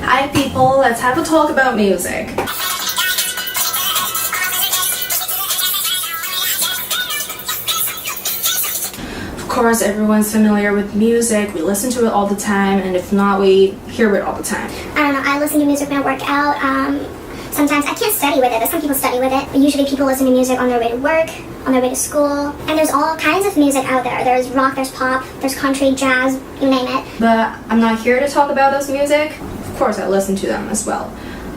Hi people, let's have a talk about music. Of course, everyone's familiar with music. We listen to it all the time, and if not, we hear it all the time. I don't know, I listen to music when I work out. Sometimes I can't study with it, but some people study with it. But usually people listen to music on their way to work, on their way to school. And there's all kinds of music out there. There's rock, there's pop, there's country, jazz, you name it. But I'm not here to talk about those music. Of course, I listen to them as well.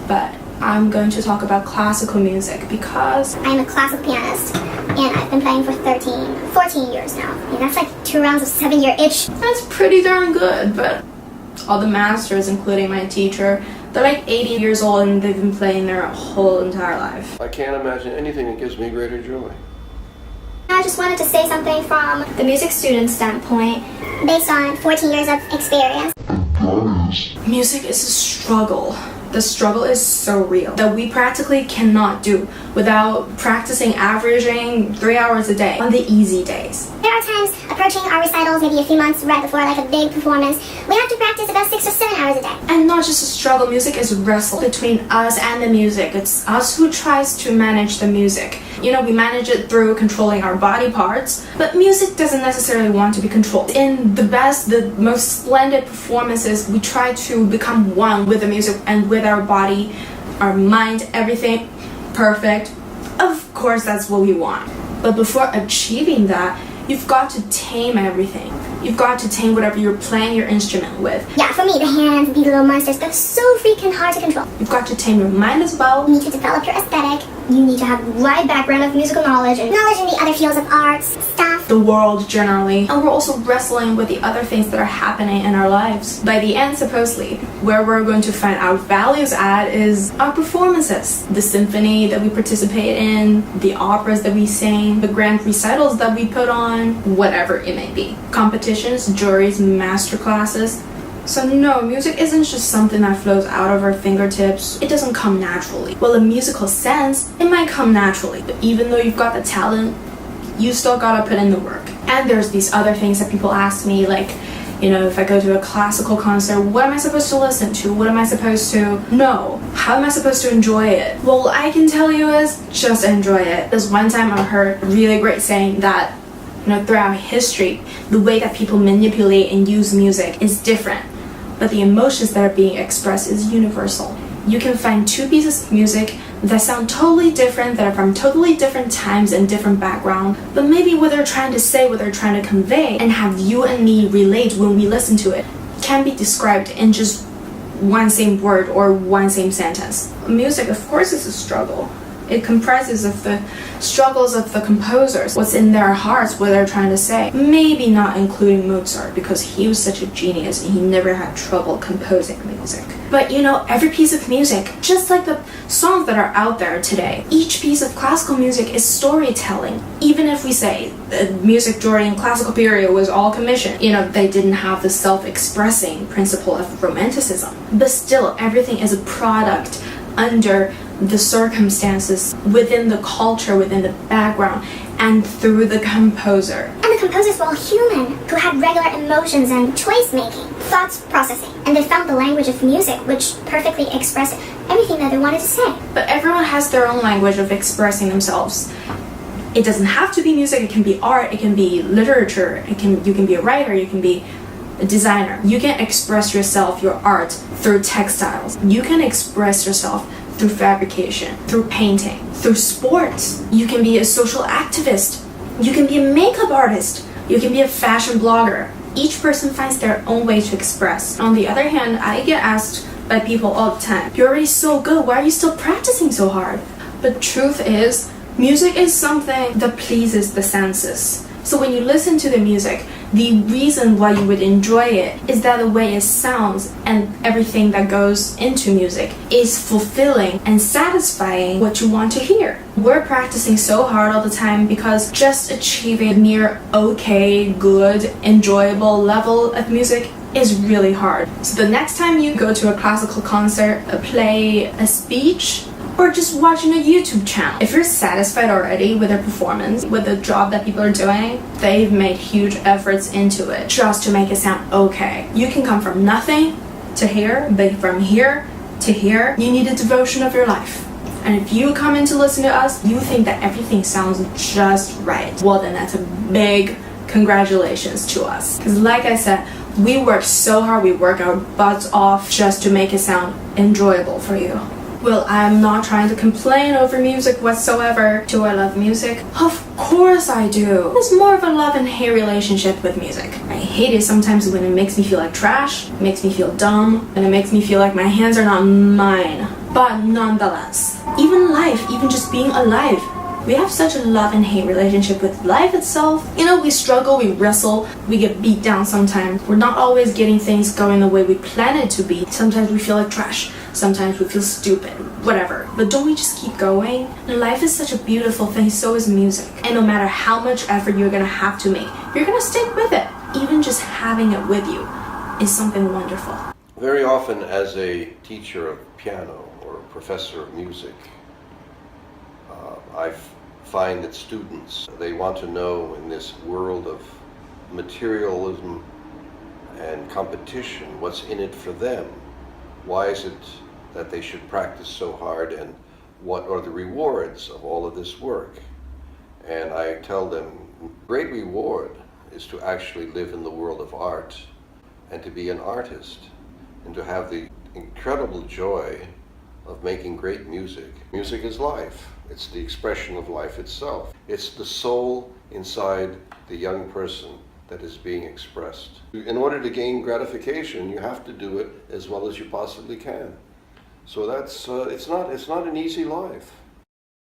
But I'm going to talk about classical music because I'm a classical pianist, and I've been playing for 14 years now. I mean, that's like 2 rounds of 7-year itch. That's pretty darn good, but all the masters, including my teacher, they're like 80 years old and they've been playing their whole entire life. I can't imagine anything that gives me greater joy. I just wanted to say something from the music student standpoint, based on 14 years of experience. Music is a struggle. The struggle is so real that we practically cannot do without practicing averaging 3 hours a day on the easy days. There are times approaching our recitals, maybe a few months right before like a big performance, we have to practice about 6 or 7 hours a day. And not just a struggle, music is a wrestle between us and the music. It's us who tries to manage the music. You know, we manage it through controlling our body parts, but music doesn't necessarily want to be controlled. In the best, the most splendid performances, we try to become one with the music and with our body, our mind, everything perfect. Of course, that's what we want. But before achieving that, you've got to tame everything. You've got to tame whatever you're playing your instrument with. Yeah, for me, the hands, these little monsters, they're so freaking hard to control. You've got to tame your mind as well. You need to develop your aesthetic. You need to have the right background of musical knowledge and knowledge in the other fields of arts, stuff. The world generally. And we're also wrestling with the other things that are happening in our lives. By the end, supposedly, where we're going to find our values at is our performances. The symphony that we participate in, the operas that we sing, the grand recitals that we put on, whatever it may be. Competitions, juries, master classes. So no, music isn't just something that flows out of our fingertips. It doesn't come naturally. Well, in musical sense, it might come naturally, but even though you've got the talent, you still gotta put in the work. And there's these other things that people ask me, like, you know, if I go to a classical concert, what am I supposed to listen to? What am I supposed to know? How am I supposed to enjoy it? Well, I can tell you is just enjoy it. There's one time I heard a really great saying that, you know, throughout history, the way that people manipulate and use music is different, but the emotions that are being expressed is universal. You can find 2 pieces of music that sound totally different, that are from totally different times and different background, but maybe what they're trying to say, what they're trying to convey, and have you and me relate when we listen to it, can be described in just one same word or one same sentence. Music, of course, is a struggle. It comprises of the struggles of the composers, what's in their hearts, what they're trying to say. Maybe not including Mozart, because he was such a genius and he never had trouble composing music. But you know, every piece of music, just like the songs that are out there today, each piece of classical music is storytelling. Even if we say the music during classical period was all commissioned, you know, they didn't have the self-expressing principle of romanticism. But still, everything is a product under the circumstances, within the culture, within the background, and through the composer. And the composers were all human, who had regular emotions and choice-making, thoughts processing, and they found the language of music which perfectly expressed everything that they wanted to say. But everyone has their own language of expressing themselves. It doesn't have to be music, it can be art, it can be literature, you can be a writer, you can be a designer. You can express yourself, your art, through textiles. You can express yourself through fabrication, through painting, through sports. You can be a social activist. You can be a makeup artist. You can be a fashion blogger. Each person finds their own way to express. On the other hand, I get asked by people all the time, you're already so good, why are you still practicing so hard? But truth is, music is something that pleases the senses. So when you listen to the music, the reason why you would enjoy it is that the way it sounds and everything that goes into music is fulfilling and satisfying what you want to hear. We're practicing so hard all the time because just achieving a near okay, good, enjoyable level of music is really hard. So the next time you go to a classical concert, a play, a speech, or just watching a YouTube channel, if you're satisfied already with their performance, with the job that people are doing, they've made huge efforts into it just to make it sound okay. You can come from nothing to here, but from here to here, you need a devotion of your life. And if you come in to listen to us, you think that everything sounds just right, well then that's a big congratulations to us. Because like I said, we work so hard, we work our butts off just to make it sound enjoyable for you. Well, I'm not trying to complain over music whatsoever. Do I love music? Of course I do. It's more of a love and hate relationship with music. I hate it sometimes when it makes me feel like trash, makes me feel dumb, and it makes me feel like my hands are not mine. But nonetheless, even life, even just being alive, we have such a love and hate relationship with life itself. You know, we struggle, we wrestle, we get beat down sometimes. We're not always getting things going the way we plan it to be. Sometimes we feel like trash. Sometimes we feel stupid, whatever. But don't we just keep going? Life is such a beautiful thing, so is music. And no matter how much effort you're gonna have to make, you're gonna stick with it. Even just having it with you is something wonderful. Very often as a teacher of piano or a professor of music, I find that students, they want to know in this world of materialism and competition, what's in it for them. Why is it that they should practice so hard, and what are the rewards of all of this work? And I tell them, great reward is to actually live in the world of art and to be an artist and to have the incredible joy of making great music. Music is life. It's the expression of life itself. It's the soul inside the young person that is being expressed. In order to gain gratification, you have to do it as well as you possibly can. So that's it's not an easy life.